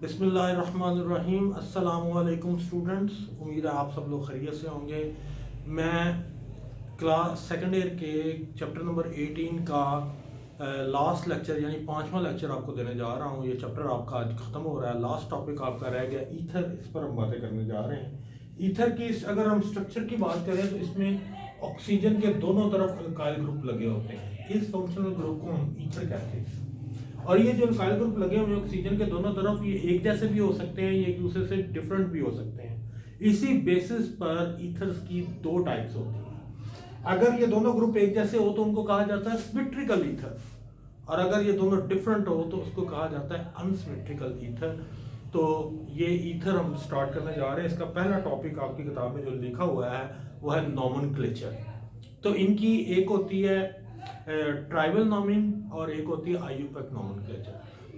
बिस्मिल्लाहिर्रहमानिर्रहीम। अस्सलामुअलैकुम स्टूडेंट्स, उम्मीद है आप सब लोग खैरियत से होंगे। मैं क्लास सेकेंड ईयर के चैप्टर नंबर 18 का लास्ट लेक्चर यानी 5वां लेक्चर आपको देने जा रहा हूँ। ये चैप्टर आपका आज ख़त्म हो रहा है। लास्ट टॉपिक आपका रह गया ईथर, इस पर हम बातें करने जा रहे हैं। ईथर की अगर हम स्ट्रक्चर की बात करें तो इसमें ऑक्सीजन के दोनों तरफ अल्काइल ग्रुप लगे होते हैं। इस फंक्शनल ग्रुप को हम ईथर कहते हैं। और ये जो अल्काइल ग्रुप लगे हुए हैं ऑक्सीजन के दोनों तरफ, ये एक जैसे भी हो सकते हैं, ये एक दूसरे से डिफरेंट भी हो सकते हैं। इसी बेसिस पर ईथर्स की दो टाइप्स होती हैं। अगर ये दोनों ग्रुप एक जैसे हो तो उनको कहा जाता है सिमेट्रिकल ईथर, और अगर ये दोनों डिफरेंट हो तो उसको कहा जाता है अनसिमेट्रिकल ईथर। तो ये ईथर हम स्टार्ट करने जा रहे हैं। इसका पहला टॉपिक आपकी किताब में जो लिखा हुआ है वो है नोमेनक्लेचर। तो इनकी एक होती है ट्राइबल नामिंग और एक होती है आईयूपैक नोमेनक्लेचर।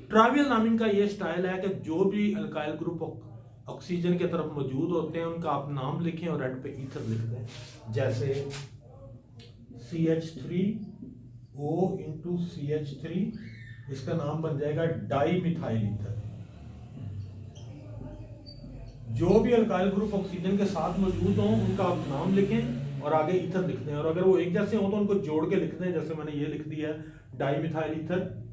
ट्राइबल नामिंग का ये स्टाइल है कि जो भी अल्काइल ग्रुप ऑक्सीजन की तरफ मौजूद होते हैं उनका आप नाम लिखें और एंड पे ईथर लिख दें। जैसे CH3O इंटू CH3, इसका नाम बन जाएगा डाई मिथाइल ईथर। जो भी अल्काइल ग्रुप ऑक्सीजन के साथ मौजूद हो उनका आप नाम लिखें और आगे ईथर लिख दें। और अगर वो एक जैसे हो तो उनको जोड़ के लिख दें। जैसे मैंने ये लिख दिया है डाई मिथाइल ईथर,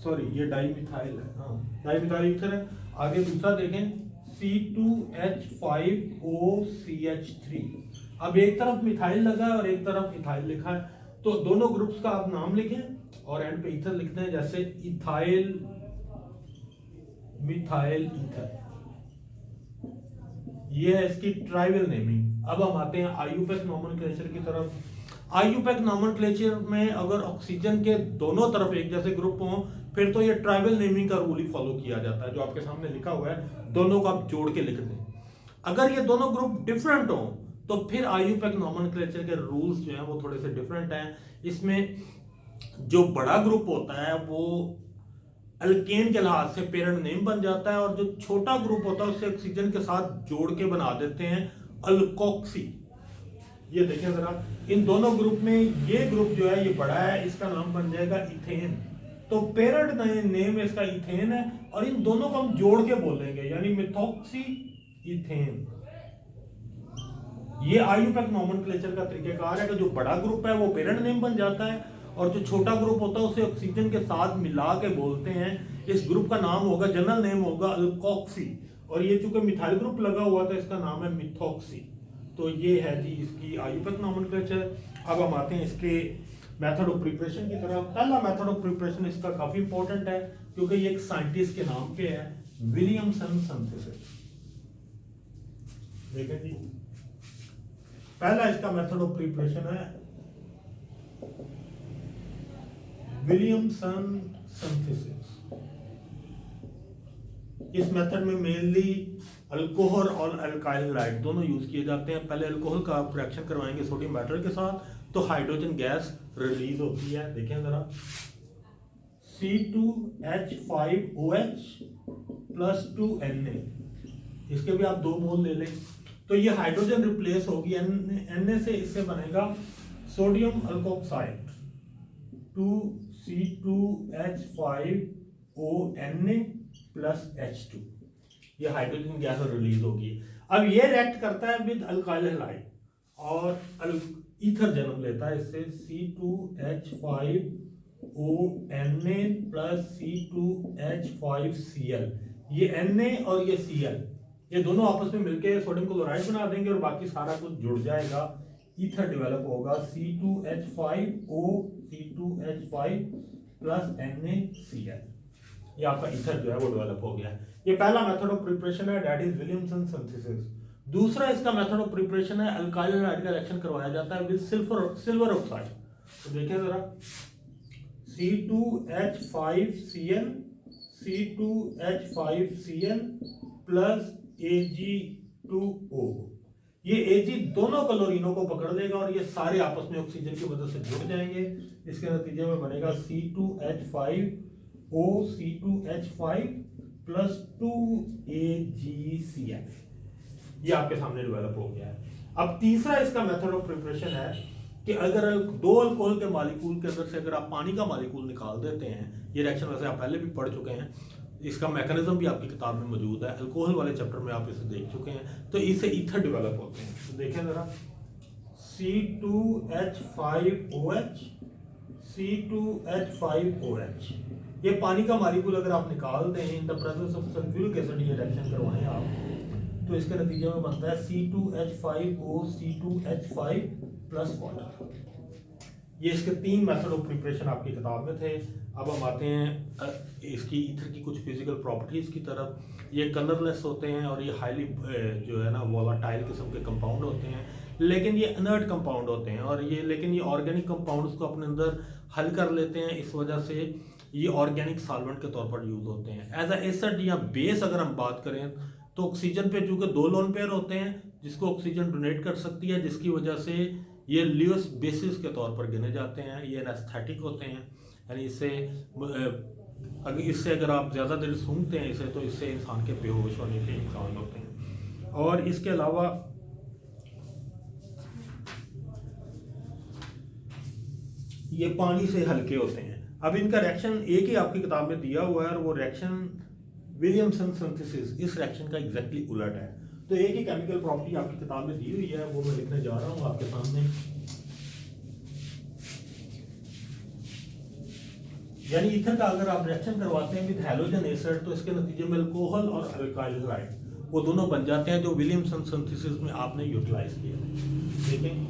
सॉरी ये डाई मिथाइल है, हाँ डाई मिथाइल ईथर है। आगे दूसरा देखें C2H5OCH3। अब एक तरफ मिथाइल लगा है और एक तरफ इथाइल लिखा है, तो दोनों ग्रुप्स का आप नाम लिखें और एंड पे ईथर लिखते हैं। जैसे इथाइल मिथाइल ईथर, ये है इसकी ट्राइबल नेमिंग। अब हम आते हैं आईयूपैक नोमेनक्लेचर की तरफ। आईयूपैक नोमेनक्लेचर में अगर ऑक्सीजन के दोनों तरफ एक जैसे ग्रुप हों फिर तो ये ट्राइबल नेमिंग का रूल ही फॉलो किया जाता है, जो आपके सामने लिखा हुआ है, दोनों को आप जोड़ के लिख दें। अगर ये दोनों ग्रुप डिफरेंट हों तो फिर आईयूपैक नोमेनक्लेचर के रूल्स जो हैं वो थोड़े से डिफरेंट हैं। इसमें जो बड़ा ग्रुप होता है वो अल्केन के लिहाज से पेरेंट नेम बन जाता है, और जो छोटा ग्रुप होता है उससे ऑक्सीजन के साथ जोड़ के बना देते हैं अल्कोक्सी। ये देखें जरा, इन दोनों ग्रुप में ये ग्रुप जो है ये बड़ा है, इसका नाम बन जाएगा इथेन। तो पेरेंट नेम इसका इथेन है और इन दोनों को हम जोड़ के बोलेंगे यानी मिथॉक्सी इथेन। ये आईयूपैक नोमेनक्लेचर का तरीकेकार है कि जो बड़ा ग्रुप है वो पेरेंट नेम बन जाता है और जो छोटा ग्रुप होता है उसे ऑक्सीजन के साथ मिला के बोलते हैं। इस ग्रुप का नाम होगा, जनरल नेम होगा अल्कोक्सी, और ये चूंकि मिथाइल ग्रुप लगा हुआ था इसका नाम है मिथॉक्सी। तो ये है जी इसकी आईयूपैक नोमेनक्लेचर। अब हम आते हैं इसके मेथड ऑफ प्रिपरेशन की तरफ। पहला मेथड ऑफ प्रिपरेशन इसका काफी इंपॉर्टेंट है क्योंकि ये एक साइंटिस्ट के नाम पे है, विलियमसन सिंथेसिस। देखें जी, पहला इसका मेथड ऑफ प्रिपरेशन है विलियमसन सिंथेसिस। इस मेथड में मेनली अल्कोहल और अल्काइल हैलाइड दोनों यूज किए जाते हैं। पहले अल्कोहल का आप रिएक्शन करवाएंगे सोडियम वाटर के साथ तो हाइड्रोजन गैस रिलीज होती है। देखें जरा, C2H5OH प्लस 2Na, इसके भी आप 2 मोल ले लें तो ये हाइड्रोजन रिप्लेस होगी Na से, इससे बनेगा sodium alkoxide 2C2H5ONa plus H2। ये हाइड्रोजन गैस रिलीज होगी। अब ये रिएक्ट करता है विद अल्काइल हैलाइड और ईथर जन्म लेता है इससे C2H5ONa प्लस C2H5Cl। ये Na और ये Cl ये दोनों आपस में मिलकर सोडियम क्लोराइड बना देंगे और बाकी सारा कुछ जुड़ जाएगा, ईथर डेवलप होगा C2H5O C2H5 प्लस NaCl। ये आपका ईथर जो है वो डेवलप हो गया है। ये पहला मेथड ऑफ प्रिपरेशन है, दैट इज विलियमसन सिंथेसिस। दूसरा इसका मेथड ऑफ प्रिपरेशन है अल्काइल हैलाइड का रिएक्शन करवाया जाता है विद सिल्वर ऑक्साइड। तो देखिए जरा, C2H5Cl C2H5Cl प्लस Ag2O। ये Ag दोनों क्लोरीनों को पकड़ लेगा और ये सारे आपस में ऑक्सीजन की मदद से जुड़ जाएंगे। इसके नतीजे में बनेगा C2H5O C2H5 प्लस 2AgCl। ये आपके सामने डेवलप हो गया है। अब तीसरा इसका मेथड ऑफ प्रिपरेशन है कि अगर 2 अल्कोहल के मॉलिक्यूल के अंदर से अगर आप पानी का मॉलिक्यूल निकाल देते हैं, ये रिएक्शन वैसे आप पहले भी पढ़ चुके हैं, इसका मैकेनिज्म भी आपकी किताब में मौजूद है। अल्कोहल वाले चैप्टर में आप इसे देख चुके हैं। तो इससे ईथर डेवलप होते हैं। तो देखें ज़रा, C2H5OH, C2H5OH, ये पानी का मालिक्यूल अगर आप निकालते हैं in the presence of sulphuric acid, ये रिएक्शन करवाएं आप, तो इसके नतीजे में बनता है C2H5O C2H5 प्लस वाटर। ये इसके 3 मेथड ऑफ प्रिपरेशन आपकी किताब में थे। अब हम आते हैं इसकी ईथर की कुछ फिजिकल प्रॉपर्टीज़ की तरफ। ये कलरलेस होते हैं और ये हाईली जो है ना वोलाटाइल किस्म के कंपाउंड होते हैं, लेकिन ये इनर्ट कंपाउंड होते हैं और लेकिन ये ऑर्गेनिक कंपाउंड्स को अपने अंदर हल कर लेते हैं। इस वजह से ये ऑर्गेनिक सॉल्वेंट के तौर पर यूज़ होते हैं। एज अ एसिड या बेस अगर हम बात करें तो ऑक्सीजन पे चूँकि 2 लोन पेयर होते हैं जिसको ऑक्सीजन डोनेट कर सकती है, जिसकी वजह से ये ल्यूइस बेसिस के तौर पर गिने जाते हैं। ये एनेस्थेटिक होते हैं, यानी इससे अगर आप ज़्यादा देर सूंघते हैं इसे तो इससे इंसान के बेहोश होने के इम्कान होते हैं। और इसके अलावा ये पानी से हल्के होते हैं। अब इनका रिएक्शन एक ही आपकी किताब में दिया हुआ है और वो रिएक्शन विलियमसन सिंथेसिस, इस रिएक्शन का एग्जैक्टली उलट है। तो एक ही केमिकल प्रॉपर्टी आपकी किताब में दी हुई है, वो मैं लिखने जा रहा हूँ आपके सामने। यानी ईथर का अगर आप रिएक्शन करवाते हैं विद हैलोजन एसिड तो इसके नतीजे में अल्कोहल और अल्काइल हैलाइड वो दोनों बन जाते हैं जो विलियमसन सिंथेसिस में आपने यूटिलाइज किया। देखें,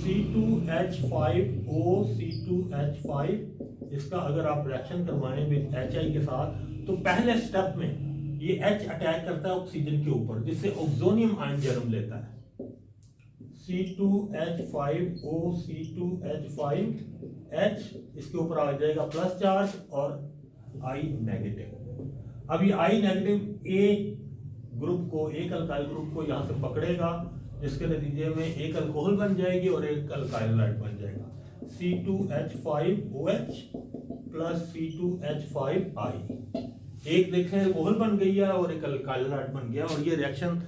C2H5O C2H5, इसका अगर आप रिएक्शन करवाएं विद HI के साथ तो पहले स्टेप में ये H अटैक करता है ऑक्सीजन के ऊपर, जिससे ऑक्सोनियम आयन जन्म लेता है। C2H5O C2H5H, इसके ऊपर आ जाएगा प्लस चार्ज और I नेगेटिव। अब ये I नेगेटिव एक ग्रुप को, एक अल्काइल ग्रुप को यहाँ से पकड़ेगा, जिसके नतीजे में एक अल्कोहल बन जाएगी और एक अल्काइल हैलाइड बन जाएगा। C2H5OH प्लस C2H5I, एक देखें अल्कोहल बन गई है और एक अल्काइल हैलाइड बन गया। और ये रिएक्शन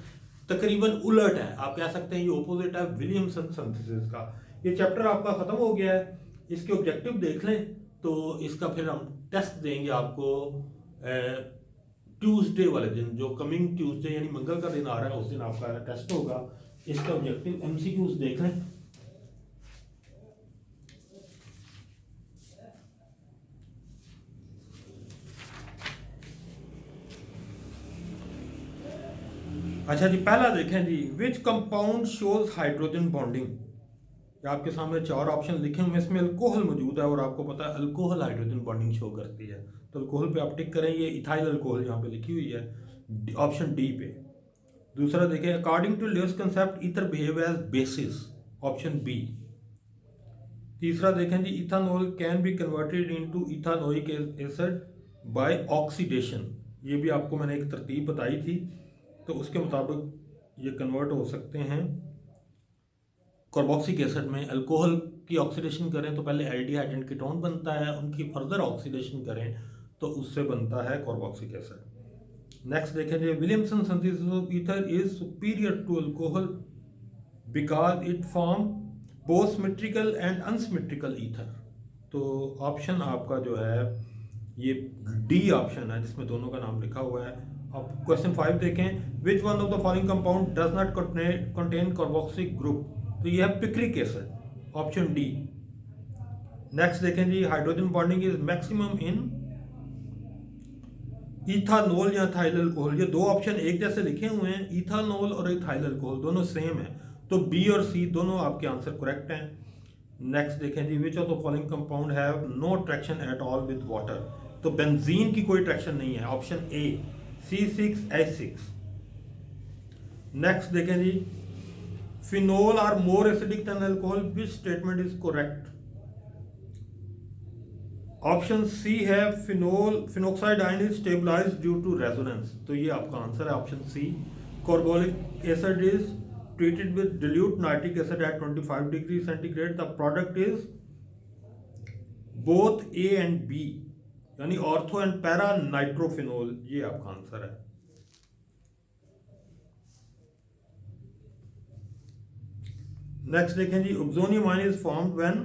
तकरीबन उलट है, आप कह सकते हैं ये ऑपोजिट है विलियमसन सिंथेसिस का। ये चैप्टर आपका खत्म हो गया है। इसके ऑब्जेक्टिव देख लें तो इसका फिर हम टेस्ट देंगे आपको ट्यूसडे वाले दिन, जो कमिंग ट्यूसडे यानी मंगल का दिन आ रहा है, उस दिन आपका टेस्ट होगा। इसका ऑब्जेक्टिव MCQs देख लें। अच्छा जी, पहला देखें जी, which compound shows hydrogen bonding. आपके सामने 4 ऑप्शन लिखे हुए, इसमें अल्कोहल मौजूद है और आपको पता है अल्कोहल हाइड्रोजन बॉन्डिंग शो करती है, तो अल्कोहल पे आप टिक करें। ये इथाइल अल्कोहल यहाँ पे लिखी हुई है ऑप्शन डी पे। दूसरा देखें, according to Lewis concept ether behave as basis, option B. तीसरा देखें जी, ethanol can be converted into ethanoic acid by oxidation. ये भी आपको मैंने एक तरतीब बताई थी, तो उसके मुताबिक ये कन्वर्ट हो सकते हैं कार्बोक्सिलिक एसिड में। अल्कोहल की ऑक्सीडेशन करें तो पहले एल्डिहाइड एंड कीटोन बनता है, उनकी फर्दर ऑक्सीडेशन करें तो उससे बनता है कार्बोक्सिलिक एसिड। नेक्स्ट देखें जी, Williamson synthesis of ether is superior to alcohol because it form both symmetrical and unsymmetrical ether. तो ऑप्शन आपका जो है ये डी ऑप्शन है, जिसमें दोनों का नाम लिखा हुआ है। अब क्वेश्चन 5 देखें, which one of the following compound does not contain carboxylic group. तो ये है picric acid, option D. Next देखें जी, hydrogen bonding is maximum in ethanol या इथाइल अल्कोहल। ये 2 ऑप्शन एक जैसे लिखे हुए हैं, इथानॉल और इथाइल अल्कोहल दोनों सेम है, तो बी और सी दोनों आपके आंसर करेक्ट हैं। नेक्स्ट देखें जी, which of the following compound have no attraction at all with water. तो बेंजीन की कोई अट्रैक्शन नहीं है, ऑप्शन ए C6H6। नेक्स्ट देखें जी, phenol are more acidic than alcohol, which statement is correct. Option C है phenoxide ion is stabilised due to resonance, तो ये आपका आंसर है option C. Carbolic acid is treated with dilute nitric acid at 25 degree centigrade, the product is both A and B, यानी ortho and para nitrophenol, ये आपका answer है। Next देखें जी, oxonium ion is formed when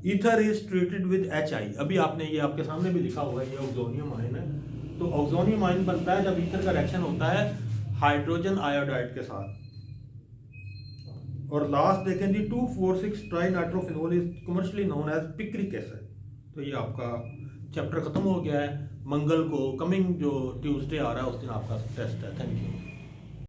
ether is treated with HI। अभी आपने ये आपके सामने भी लिखा हुआ है, ये ऑक्सोनियम आयन है। तो ऑक्सोनियम आयन बनता है जब ईथर का रिएक्शन होता है हाइड्रोजन आयोडाइड के साथ। और लास्ट देखें जी 2,4,6 trinitrophenol is commercially known as picric acid. तो ये आपका चैप्टर खत्म हो गया है। मंगल को कमिंग जो ट्यूसडे आ रहा है उस दिन आपका टेस्ट है। Thank you.